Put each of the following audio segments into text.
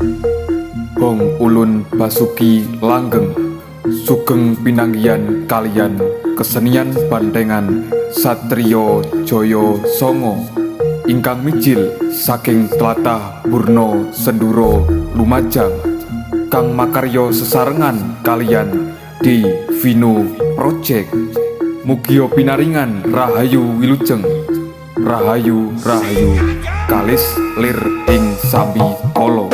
Hong ulun Basuki langgeng, sugeng pinanggihan kalian kesenian bandengan Satrio Joyo Songo ingkang mijil saking tlatah Burno Senduro Lumajang, kang makarya sesarengan kalian di Vino Project. Mugia pinaringan rahayu wilujeng, rahayu rahayu kalis lir ing sami kala.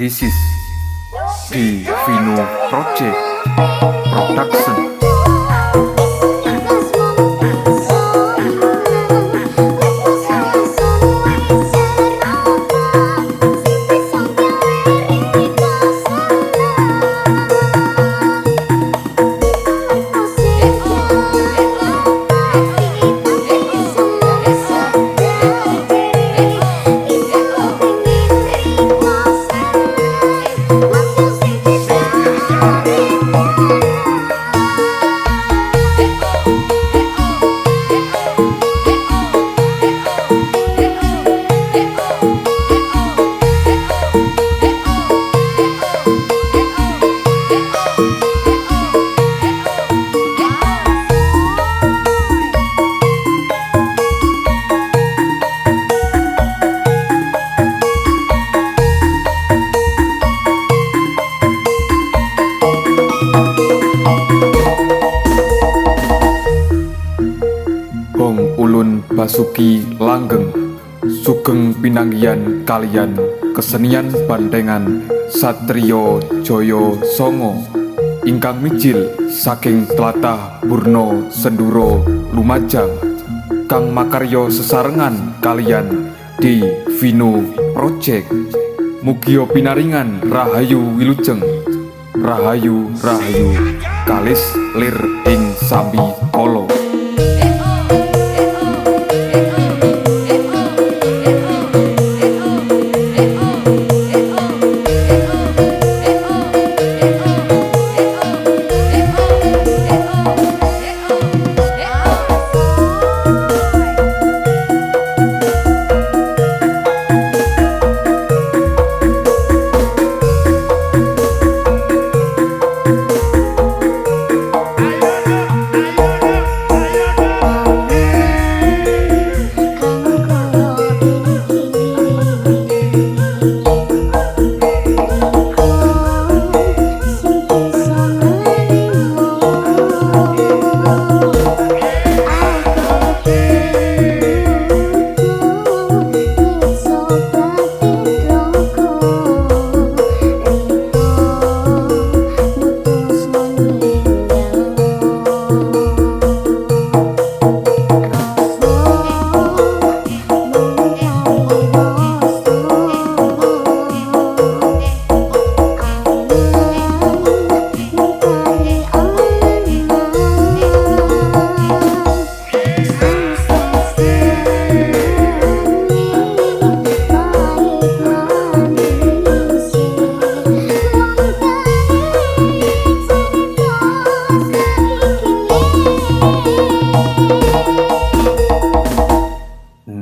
This is the Vino Project Production. Hong ulun Basuki langgeng, sugeng pinanggihan kalian kesenian bandengan Satrio Joyo Songo ingkang mijil saking tlatah Burno Senduro Lumajang, kang makarya sesarengan kalian di Vino Project. Mugia pinaringan rahayu wilujeng, rahayu rahayu kalis lir ing sami kala.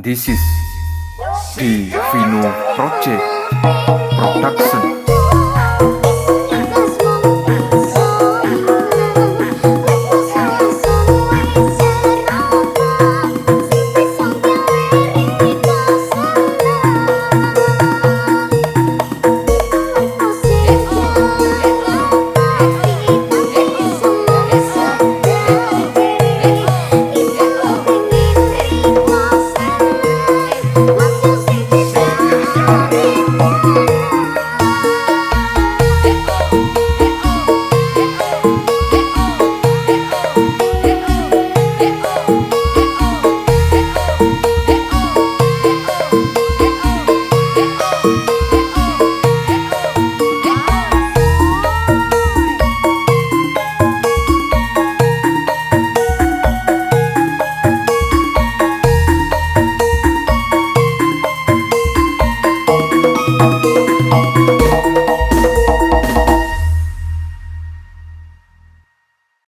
This is the Vino Project Production.